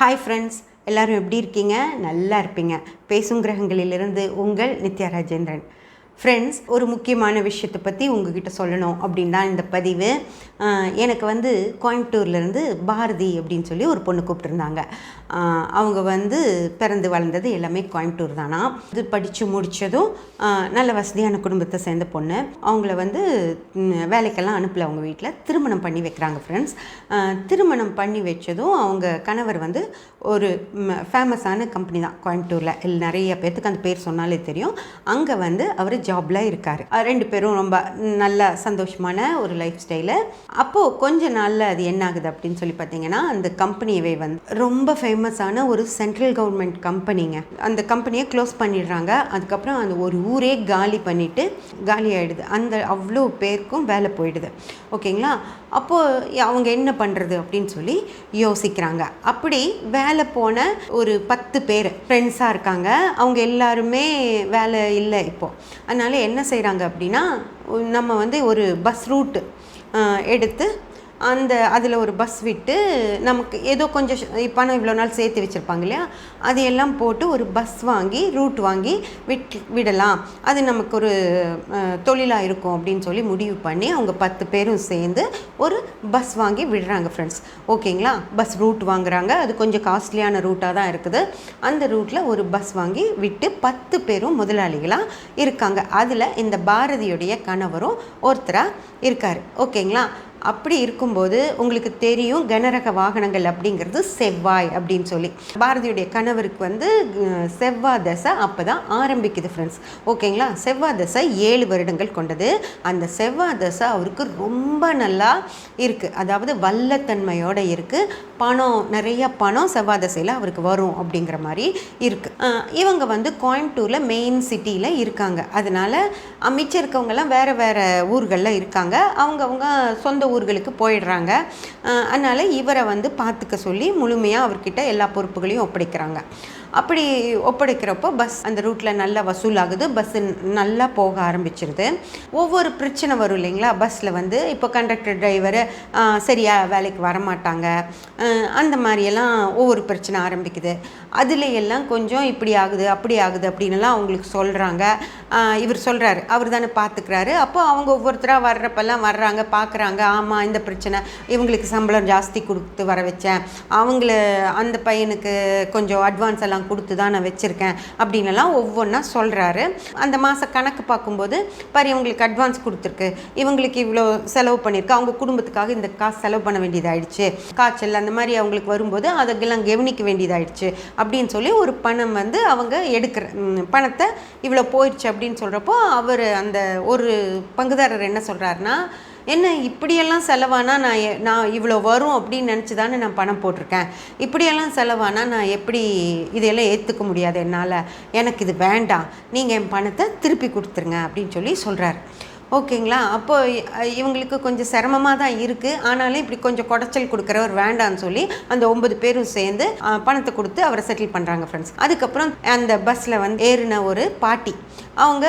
Hi friends, எல்லோரும் எப்படி இருக்கீங்க? நல்லா இருப்பீங்க. பேசும் கிரகங்களிலிருந்து உங்கள் நித்யா ராஜேந்திரன். ஃப்ரெண்ட்ஸ், ஒரு முக்கியமான விஷயத்தை பற்றி உங்ககிட்ட சொல்லணும் அப்படின்னு தான் இந்த பதிவு. எனக்கு கோயம்புத்தூர்லேருந்து பாரதி அப்படின்னு சொல்லி ஒரு பொண்ணு கூப்பிட்டுருந்தாங்க. அவங்க பிறந்து வளர்ந்தது எல்லாமே கோயம்புத்தூர் தானா. இது படித்து முடித்ததும் நல்ல வசதியான குடும்பத்தை சேர்ந்த பொண்ணு. அவங்கள வேலைக்கெல்லாம் அனுப்பலை. அவங்க வீட்டில் திருமணம் பண்ணி வைக்கிறாங்க. ஃப்ரெண்ட்ஸ், திருமணம் பண்ணி வச்சதும் அவங்க கணவர் ஒரு ஃபேமஸான கம்பெனி தான் கோயம்புத்தூரில். நிறைய பேர்த்துக்கு அந்த பேர் சொன்னாலே தெரியும். அங்கே அவர் ஜாபில் இருக்கார். 2 பேரும் ரொம்ப நல்ல சந்தோஷமான ஒரு லைஃப் ஸ்டைலு. அப்போது கொஞ்ச நாளில் அது என்ன ஆகுது அப்படின்னு சொல்லி பார்த்தீங்கன்னா, அந்த கம்பெனியவே ரொம்ப ஃபேமஸான ஒரு சென்ட்ரல் கவர்மெண்ட் கம்பெனிங்க. அந்த கம்பெனியை க்ளோஸ் பண்ணிடுறாங்க. அதுக்கப்புறம் அந்த ஒரு ஊரே காலி ஆகிடுது. அவ்வளோ பேருக்கும் வேலை போயிடுது. ஓகேங்களா? அப்போது அவங்க என்ன பண்ணுறது அப்படின்னு சொல்லி யோசிக்கிறாங்க. அப்படி வேலை போன ஒரு 10 பேர் ஃப்ரெண்ட்ஸாக இருக்காங்க. அவங்க எல்லாருமே வேலை இல்லை இப்போது. அதனால் என்ன செய்கிறாங்க அப்படின்னா, நம்ம ஒரு பஸ் ரூட்டு எடுத்து அதில் ஒரு பஸ் விட்டு, நமக்கு ஏதோ கொஞ்சம் பணம் இவ்வளோ நாள் சேர்த்து வச்சுருப்பாங்க இல்லையா, அதையெல்லாம் போட்டு ஒரு பஸ் வாங்கி ரூட் வாங்கி விடலாம். அது நமக்கு ஒரு தொழிலாக இருக்கும் அப்படின்னு சொல்லி முடிவு பண்ணி அவங்க 10 பேரும் சேர்ந்து ஒரு பஸ் வாங்கி விடுறாங்க. ஃப்ரெண்ட்ஸ், ஓகேங்களா? பஸ் ரூட் வாங்குறாங்க. அது கொஞ்சம் காஸ்ட்லியான ரூட்டாக தான் இருக்குது. அந்த ரூட்டில் ஒரு பஸ் வாங்கி விட்டு 10 பேரும் முதலாளிகளாக இருக்காங்க. அதில் இந்த பாரதியுடைய கணவரும் ஒருத்தராக இருக்கார். ஓகேங்களா? அப்படி இருக்கும்போது உங்களுக்கு தெரியும், கனரக வாகனங்கள் அப்படிங்கிறது செவ்வாய் அப்படின்னு சொல்லி. பாரதியுடைய கணவருக்கு செவ்வாய் தசை அப்போ தான் ஆரம்பிக்குது. ஃப்ரெண்ட்ஸ், ஓகேங்களா? செவ்வாய் தசை 7 வருடங்கள் கொண்டது. அந்த செவ்வாய் தசை அவருக்கு ரொம்ப நல்லா இருக்குது. அதாவது வல்லத்தன்மையோடு இருக்குது. நிறைய பணம் செவ்வாய் தசையில் அவருக்கு வரும் அப்படிங்கிற மாதிரி இருக்குது. இவங்க கோயம்புத்தூரில் மெயின் சிட்டியில் இருக்காங்க. அதனால் மிச்சம் இருக்கவங்கெல்லாம் வேறு வேறு ஊர்களில் இருக்காங்க. அவங்கவுங்க சொந்த ஊர்களுக்கு போயிடுறாங்க. அதனால் இவரை பார்த்துக்க சொல்லி முழுமையாக அவர்கிட்ட எல்லா பொறுப்புகளையும் ஒப்படைக்கிறாங்க. அப்படி ஒப்படைக்கிறப்போ பஸ் அந்த ரூட்டில் நல்லா வசூலாகுது. பஸ்ஸு நல்லா போக ஆரம்பிச்சிருது. ஒவ்வொரு பிரச்சனை வரும் இல்லைங்களா பஸ்ஸில். இப்போ கண்டக்டர் டிரைவரு சரியாக வேலைக்கு வரமாட்டாங்க. அந்த மாதிரியெல்லாம் ஒவ்வொரு பிரச்சனை ஆரம்பிக்குது. அதில் எல்லாம் கொஞ்சம் இப்படி ஆகுது அப்படி ஆகுது அப்படின்னுலாம் அவங்களுக்கு சொல்கிறாங்க. இவர் சொல்கிறாரு, அவர் தானே பார்த்துக்கிறாரு. அப்போ அவங்க ஒவ்வொருத்தராக வர்றப்பெல்லாம் வர்றாங்க, பார்க்குறாங்க. ஆமாம், இந்த பிரச்சனை, இவங்களுக்கு சம்பளம் ஜாஸ்தி கொடுத்து வர வச்சேன், அந்த பையனுக்கு கொஞ்சம் அட்வான்ஸ் எல்லாம் கொடுத்து தான் நான் வச்சுருக்கேன் அப்படின்லாம் ஒவ்வொன்றா சொல்கிறாரு. அந்த மாத கணக்கு பார்க்கும்போது பாரு, இவங்களுக்கு அட்வான்ஸ் கொடுத்துருக்கு, இவங்களுக்கு இவ்வளோ செலவு பண்ணியிருக்கு, அவங்க குடும்பத்துக்காக இந்த காசு செலவு பண்ண வேண்டியதாகிடுச்சு, காய்ச்சல் அந்த மாதிரி அவங்களுக்கு வரும்போது அதெல்லாம் கவனிக்க வேண்டியதாகிடுச்சு அப்படின்னு சொல்லி ஒரு பணம் அவங்க எடுக்கிற பணத்தை இவ்வளோ போயிடுச்சு அப்படின்னு சொல்கிறப்போ அவர் அந்த ஒரு பங்குதாரர் என்ன சொல்கிறாருன்னா, என்ன இப்படியெல்லாம் செலவானா நான் இவ்வளோ வரும் அப்படின்னு நினச்சி தானே நான் பணம் போட்டிருக்கேன், இப்படியெல்லாம் செலவானா நான் எப்படி இதையெல்லாம் ஏற்றுக்க முடியாது, எனக்கு இது வேண்டாம், நீங்கள் என் பணத்தை திருப்பி கொடுத்துருங்க அப்படின்னு சொல்லி சொல்கிறார். ஓகேங்களா? அப்போது இவங்களுக்கு கொஞ்சம் சிரமமாக தான் இருக்குது. ஆனாலும் இப்படி கொஞ்சம் குடைச்சல் கொடுக்குறவர் வேண்டான்னு சொல்லி அந்த 9 பேரும் சேர்ந்து பணத்தை கொடுத்து அவரை செட்டில் பண்ணுறாங்க. ஃப்ரெண்ட்ஸ், அதுக்கப்புறம் அந்த பஸ்ஸில் ஏறின ஒரு பாட்டி, அவங்க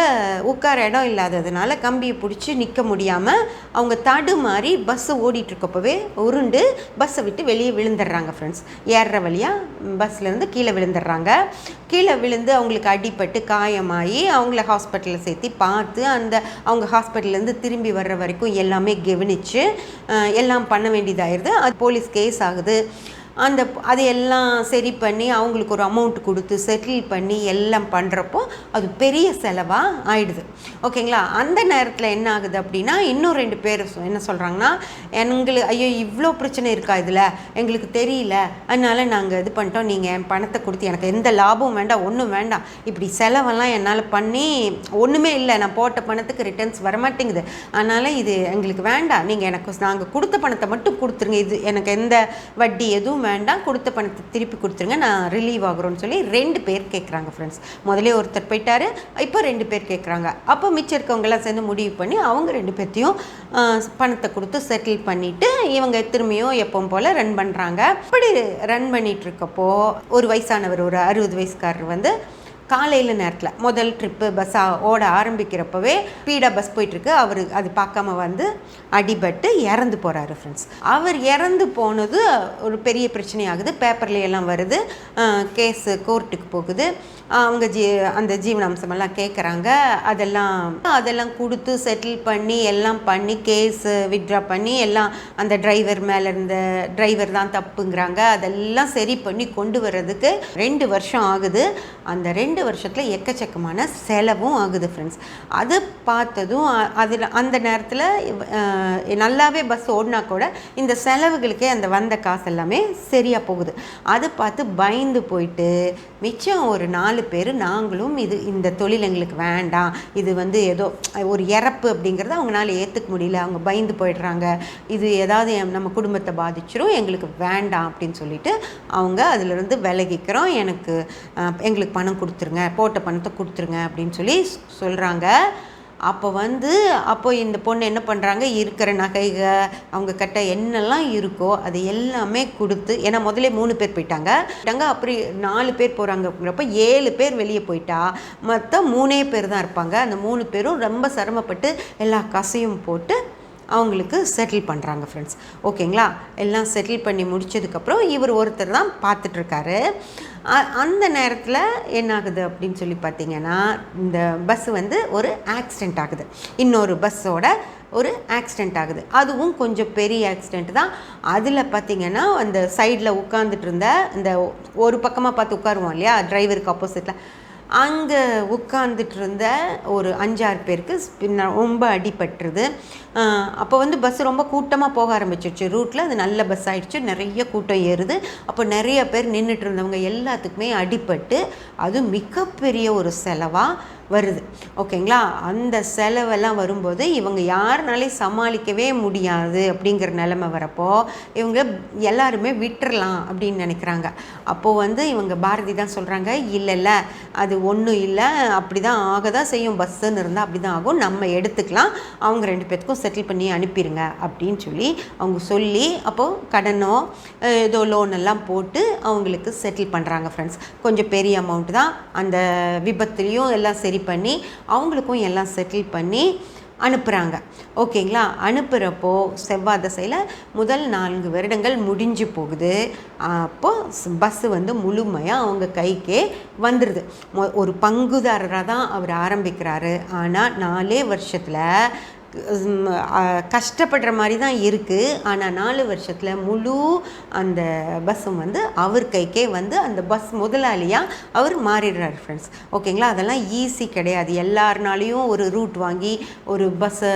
உட்கார இடம் இல்லாததுனால கம்பியை பிடிச்சி நிற்க முடியாமல் அவங்க தடுமாறி பஸ்ஸு ஓடிட்டுருக்கப்பவே உருண்டு பஸ்ஸை விட்டு வெளியே விழுந்துடுறாங்க. ஃப்ரெண்ட்ஸ், ஏறுற வழியாக பஸ்லேருந்து கீழே விழுந்துடுறாங்க. கீழே விழுந்து அவங்களுக்கு அடிபட்டு காயமாகி அவங்கள ஹாஸ்பிட்டலில் சேர்த்து பார்த்து அவங்க ஹாஸ்பிட்டல்லேருந்து திரும்பி வர்ற வரைக்கும் எல்லாமே கவனித்து எல்லாம் பண்ண வேண்டியதாகிடுது. அது போலீஸ் கேஸ் ஆகுது. அதையெல்லாம் சரி பண்ணி அவங்களுக்கு ஒரு அமௌண்ட் கொடுத்து செட்டில் பண்ணி எல்லாம் பண்ணுறப்போ அது பெரிய செலவாக ஆயிடுது. ஓகேங்களா? அந்த நேரத்தில் என்ன ஆகுது அப்படின்னா, இன்னும் 2 பேர் என்ன சொல்கிறாங்கன்னா, ஐயோ இவ்வளோ பிரச்சனை இருக்கா இதில், எங்களுக்கு தெரியல, அதனால் நாங்கள் இது பண்ணிட்டோம், நீங்கள் என் பணத்தை கொடுத்து எனக்கு எந்த லாபமும் வேண்டாம், ஒன்றும் வேண்டாம், இப்படி செலவெல்லாம் என்னால் பண்ணி ஒன்றுமே இல்லை, நான் போட்ட பணத்துக்கு ரிட்டர்ன்ஸ் வரமாட்டேங்குது, அதனால் இது எங்களுக்கு வேண்டாம், நாங்கள் கொடுத்த பணத்தை மட்டும் கொடுத்துருங்க, இது எனக்கு எந்த வட்டி எதுவும் வேண்டாம், கொடுத்த பணத்தை திருப்பி கொடுத்துருங்க, நான் ரிலீவ் ஆகுறோன்னு சொல்லி 2 பேர் கேட்குறாங்க. ஃப்ரெண்ட்ஸ், முதலே ஒருத்தர் போயிட்டாரு, இப்போ 2 பேர் கேட்குறாங்க. அப்போ மிச்சம் இருக்கவங்களாம் சேர்ந்து முடிவு பண்ணி அவங்க 2 பேர்த்தையும் பணத்தை கொடுத்து செட்டில் பண்ணிவிட்டு இவங்க திரும்பியும் எப்பவும் போல் ரன் பண்ணுறாங்க. அப்படி ரன் பண்ணிகிட்ருக்கப்போ ஒரு வயசானவர், ஒரு 60 வயசுக்காரர் காலையில் நேரத்தில் முதல் ட்ரிப்பு பஸ் ஓட ஆரம்பிக்கிறப்பவே ஸ்பீடாக பஸ் போயிட்டுருக்கு. அவர் அது பார்க்காம வந்து அடிபட்டு இறந்து போகிறாரு ஃப்ரெண்ட்ஸ். அவர் இறந்து போனது ஒரு பெரிய பிரச்சனையாகுது. பேப்பர்லையெல்லாம் வருது, கேஸு கோர்ட்டுக்கு போகுது. அவங்க அந்த ஜீவனாம்சமெல்லாம் கேட்குறாங்க. அதெல்லாம் கொடுத்து செட்டில் பண்ணி எல்லாம் பண்ணி கேஸு வித்ட்ரா பண்ணி எல்லாம் அந்த டிரைவர் மேலே இருந்த டிரைவர் தான் தப்புங்கிறாங்க. அதெல்லாம் சரி பண்ணி கொண்டு வர்றதுக்கு 2 வருஷம் ஆகுது. அந்த 2 வருஷத்தில் எக்கச்சக்கமான செலவும் ஆகுது ஃப்ரெண்ட்ஸ். அது பார்த்ததும் அந்த நேரத்தில் நல்லாவே பஸ் ஓடினா கூட இந்த செலவுகளுக்கே அந்த வந்த காசு எல்லாமே சரியாக போகுது. அதை பார்த்து பயந்து போயிட்டு மிச்சம் ஒரு 4 பேர் நாங்களும் இந்த தொழில் எங்களுக்கு வேண்டாம், இது வந்து ஏதோ ஒரு இறப்பு அப்படிங்கிறத அவங்களால ஏற்றுக்க முடியல, அவங்க பயந்து போயிடுறாங்க, இது ஏதாவது நம்ம குடும்பத்தை பாதிச்சிரும், எங்களுக்கு வேண்டாம் அப்படின்னு சொல்லிட்டு அவங்க அதிலிருந்து விலகிக்கிறோம், எங்களுக்கு பணம் கொடுத்துருங்க, போட்ட பணத்தை கொடுத்துருங்க அப்படின்னு சொல்லி சொல்கிறாங்க. அப்போ இந்த பொண்ணு என்ன பண்ணுறாங்க, இருக்கிற நகைகள் அவங்க கிட்ட என்னெல்லாம் இருக்கோ அது எல்லாமே கொடுத்து, ஏன்னா முதல்ல 3 பேர் போயிட்டாங்க. அப்புறம் 4 பேர் போகிறாங்கங்கிறப்ப 7 பேர் வெளியே போயிட்டா மொத்தம் 3 பேர் தான் இருப்பாங்க. அந்த 3 பேரும் ரொம்ப சிரமப்பட்டு எல்லா காசையும் போட்டு அவங்களுக்கு செட்டில் பண்ணுறாங்க ஃப்ரெண்ட்ஸ். ஓகேங்களா, எல்லாம் செட்டில் பண்ணி முடித்ததுக்கப்புறம் இவர் ஒருத்தர் தான் பார்த்துட்ருக்காரு. அந்த நேரத்தில் என்ன ஆகுது அப்படின்னு சொல்லி பார்த்தீங்கன்னா, இந்த பஸ் வந்து ஒரு ஆக்சிடெண்ட் ஆகுது, இன்னொரு பஸ்ஸோட ஒரு ஆக்சிடெண்ட் ஆகுது. அதுவும் கொஞ்சம் பெரிய ஆக்சிடெண்ட் தான். அதில் பார்த்திங்கன்னா அந்த சைடில் உட்காந்துட்டு இருந்த இந்த ஒரு பக்கமாக பார்த்து உட்காருவோம் இல்லையா, டிரைவருக்கு ஆப்போசிட்டில், அங்கே உட்காந்துட்டு இருந்த ஒரு 5-6 பேருக்கு ரொம்ப அடிபட்டுருது. அப்போ வந்து பஸ் ரொம்ப கூட்டமாக போக ஆரம்பிச்சிருச்சு ரூட்டில். அது நல்ல பஸ் ஆகிடுச்சு, நிறைய கூட்டம் ஏறுது. அப்போ நிறைய பேர் நின்றுட்டு இருந்தவங்க எல்லாத்துக்குமே அடிபட்டு அது மிகப்பெரிய ஒரு செலவாக வருது. ஓகேங்களா, அந்த செலவெல்லாம் வரும்போது இவங்க யாருனாலையும் சமாளிக்கவே முடியாது அப்படிங்கிற நிலைமை வரப்போ இவங்க எல்லாருமே விட்டுறலாம் அப்படின்னு நினைக்கிறாங்க. அப்போது வந்து இவங்க பாரதி தான் சொல்கிறாங்க, இல்லை அது ஒன்றும் இல்லை, அப்படி தான் ஆக தான் செய்யும், பஸ்ஸுன்னு இருந்தால் அப்படி தான் ஆகும், நம்ம எடுத்துக்கலாம், அவங்க 2 பேர்த்துக்கும் செட்டில் பண்ணி அனுப்பிடுங்க அப்படின்னு சொல்லி அப்போது கடனோ ஏதோ லோன் எல்லாம் போட்டு அவங்களுக்கு செட்டில் பண்ணுறாங்க ஃப்ரெண்ட்ஸ். கொஞ்சம் பெரிய அமௌண்ட் தான். அந்த விபத்துலேயும் எல்லாம் சரி பண்ணி அவங்களுக்கும் எல்லாம் செட்டில் பண்ணி அனுப்புகிறாங்க. ஓகேங்களா, அனுப்புகிறப்போ செவ்வாய் திசையில் முதல் 4 வருடங்கள் முடிஞ்சு போகுது. அப்போது பஸ்ஸு வந்து முழுமையாக அவங்க கைக்கே வந்துடுது. ஒரு பங்குதாரராக தான் அவர் ஆரம்பிக்கிறாரு. ஆனால் 4 வருஷத்தில் கஷ்டப்படுற மாதிரி தான் இருக்குது. ஆனால் 4 வருஷத்தில் முழு அந்த பஸ்ஸும் வந்து அவர் கைக்கே வந்து அந்த பஸ் முதலாளியாக அவர் மாறிடுறார் ஃப்ரெண்ட்ஸ். ஓகேங்களா, அதெல்லாம் ஈஸி கிடையாது. எல்லாருனாலையும் ஒரு ரூட் வாங்கி ஒரு பஸ்ஸை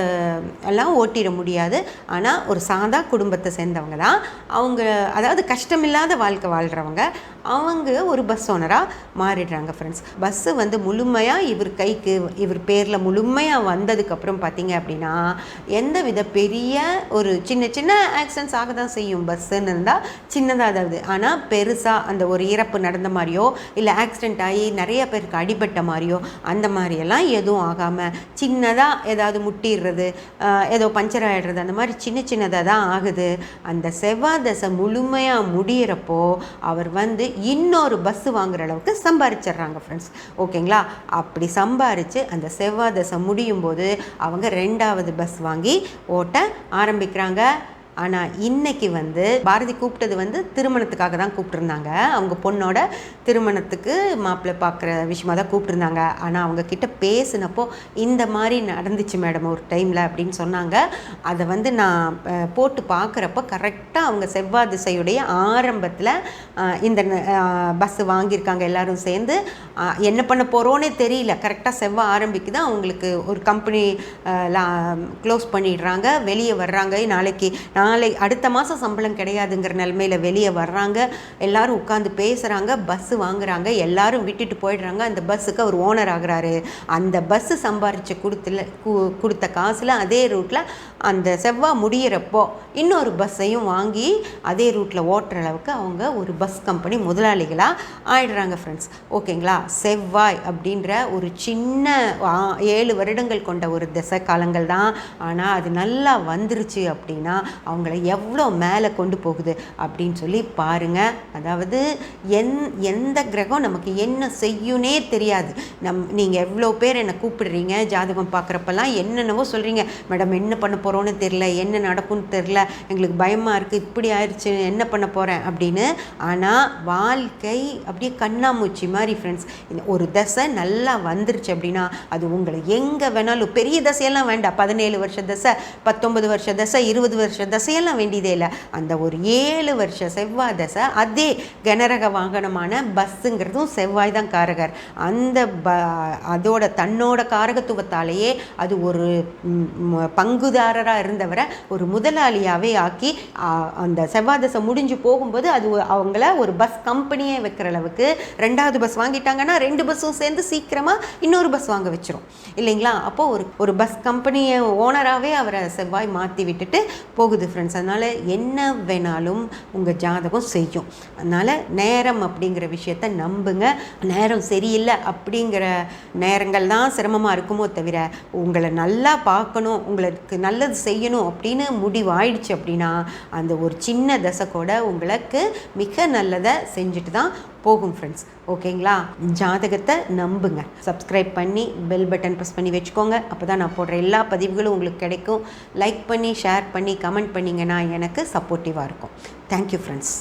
எல்லாம் ஓட்டிட முடியாது. ஆனால் ஒரு சாதா குடும்பத்தை சேர்ந்தவங்க தான் அவங்க, அதாவது கஷ்டமில்லாத வாழ்க்கை வாழ்கிறவங்க, அவங்க ஒரு பஸ் ஓனராக மாறிடுறாங்க ஃப்ரெண்ட்ஸ். பஸ்ஸு வந்து முழுமையாக இவர் கைக்கு இவர் பேரில் முழுமையாக வந்ததுக்கப்புறம் பார்த்தீங்க அப்படின்னா எந்த வித பெரிய ஒரு சின்ன சின்ன ஆக்சிடென்ட்ஸ் ஆக தான் செய்யும் பஸ்ஸுன்னு இருந்தால் சின்னதாக அதாவது. ஆனால் பெருசாக அந்த ஒரு இறப்பு நடந்த மாதிரியோ இல்லை ஆக்சிடெண்ட் ஆகி நிறைய பேருக்கு அடிபட்ட மாதிரியோ அந்த மாதிரியெல்லாம் எதுவும் ஆகாமல் சின்னதாக ஏதாவது முட்டிடுறது, ஏதோ பஞ்சர் ஆகிடுறது, அந்த மாதிரி சின்னதாக தான் ஆகுது. அந்த செவ்வாய் தசை முழுமையாக முடிகிறப்போ அவர் வந்து இன்னொரு பஸ்ஸு வாங்குகிற அளவுக்கு சம்பாரிச்சிட்றாங்க ஃப்ரெண்ட்ஸ். ஓகேங்களா, அப்படி சம்பாரித்து அந்த செவ்வாய் தசை முடியும் போது அவங்க 2வது பஸ் வாங்கி ஓட்ட ஆரம்பிக்கிறாங்க. ஆனால் இன்றைக்கி வந்து பாரதி கூப்பிட்டது வந்து திருமணத்துக்காக தான் கூப்பிட்ருந்தாங்க. அவங்க பொண்ணோட திருமணத்துக்கு மாப்பிள்ளை பார்க்குற விஷயமாக தான் கூப்பிட்ருந்தாங்க. ஆனால் அவங்கக்கிட்ட பேசினப்போ இந்த மாதிரி நடந்துச்சு மேடம் ஒரு டைமில் அப்படின்னு சொன்னாங்க. அதை வந்து நான் போட்டு பார்க்குறப்போ கரெக்டாக அவங்க செவ்வாய் திசையுடைய ஆரம்பத்தில் இந்த பஸ்ஸு வாங்கியிருக்காங்க. எல்லோரும் சேர்ந்து என்ன பண்ண போகிறோன்னே தெரியல. கரெக்டாக செவ்வாய் ஆரம்பிக்கு தான் அவங்களுக்கு ஒரு கம்பெனி க்ளோஸ் பண்ணிடுறாங்க, வெளியே வர்றாங்க. நாளை அடுத்த மாதம் சம்பளம் கிடையாதுங்கிற நிலைமையில் வெளியே வர்றாங்க. எல்லோரும் உட்காந்து பேசுகிறாங்க, பஸ்ஸு வாங்குகிறாங்க, எல்லோரும் விட்டுட்டு போயிடுறாங்க. அந்த பஸ்ஸுக்கு அவர் ஓனர் ஆகுறாரு. அந்த பஸ்ஸு சம்பாரித்து கொடுத்த காசில் அதே ரூட்டில் அந்த செவ்வாய் முடிகிறப்போ இன்னொரு பஸ்ஸையும் வாங்கி அதே ரூட்டில் ஓட்டுற அளவுக்கு அவங்க ஒரு பஸ் கம்பெனி முதலாளிகளாக ஆயிடுறாங்க ஃப்ரெண்ட்ஸ். ஓகேங்களா, செவ்வாய் அப்படின்ற ஒரு சின்ன 7 வருடங்கள் கொண்ட ஒரு திசை காலங்கள் தான். ஆனால் அது நல்லா வந்துருச்சு அப்படின்னா அவங்கள எவ்வளோ மேலே கொண்டு போகுது அப்படின்னு சொல்லி பாருங்கள். அதாவது எந்த கிரகம் நமக்கு என்ன செய்யுனே தெரியாது. நீங்கள் எவ்வளோ பேர் என்னை கூப்பிடுறீங்க ஜாதகம் பார்க்குறப்பெல்லாம் என்னென்னவோ சொல்கிறீங்க, மேடம் என்ன பண்ண போகிறோன்னு தெரில, என்ன நடக்கும்னு தெரில, எங்களுக்கு பயமாக இருக்குது, இப்படி ஆயிடுச்சு, என்ன பண்ண போகிறேன் அப்படின்னு. ஆனால் வாழ்க்கை அப்படியே கண்ணாமூச்சி மாதிரி ஃப்ரெண்ட்ஸ். ஒரு தசை நல்லா வந்துருச்சு அப்படின்னா அது உங்களை எங்கே வேணாலும், பெரிய தசையெல்லாம் வேண்டாம், 17 வருஷ தசை, 19 வருஷ தசை, 20 வருஷ தசையெல்லாம் வேண்டியதே இல்லை. அந்த ஒரு 7 வருஷ செவ்வாய் தசை, அதே கனரக வாகனமான பஸ்ஸுங்கிறதும் செவ்வாய் தான் காரகர். அந்த அதோட தன்னோட காரகத்துவத்தாலேயே அது ஒரு பங்குதாரராக இருந்தவரை ஒரு முதலாளியாகவே ஆக்கி அந்த செவ்வாய் தசை முடிஞ்சு போகும்போது அது அவங்கள ஒரு பஸ் கம்பெனியே வைக்கிற அளவுக்கு, 2வது பஸ் வாங்கிட்டாங்கன்னா 2 பஸ்ஸும் சேர்ந்து சீக்கிரமாக இன்னொரு பஸ் வாங்க வச்சிரும் இல்லைங்களா. அப்போது ஒரு பஸ் கம்பெனியை ஓனராகவே அவரை செவ்வாய் மாற்றி விட்டுட்டு போகுது ஃப்ரெண்ட்ஸ். அதனால் என்ன வேணாலும் உங்கள் ஜாதகம் செய்யும். அதனால் நேரம் அப்படிங்கிற விஷயத்தை நம்புங்க. நேரம் சரியில்லை அப்படிங்கிற நேரங்கள் தான் சிரமமாக இருக்குமோ தவிர, உங்களை நல்லா பார்க்கணும், உங்களுக்கு நல்லது செய்யணும் அப்படின்னு முடிவாயிடுச்சு அப்படின்னா அந்த ஒரு சின்ன தசை கூட உங்களுக்கு மிக நல்லதை செஞ்சுட்டு தான் போகும் ஃப்ரெண்ட்ஸ். ஓகேங்களா. ஜாதகத்தை நம்புங்க. சப்ஸ்கிரைப் பண்ணி பெல் பட்டன் ப்ரெஸ் பண்ணி வச்சுக்கோங்க. அப்போ தான் நான் போடுற எல்லா பதிவுகளும் உங்களுக்கு கிடைக்கும். லைக் பண்ணி ஷேர் பண்ணி கமெண்ட் பண்ணிங்கன்னா எனக்கு சப்போர்ட்டிவாக இருக்கும். Thank you friends.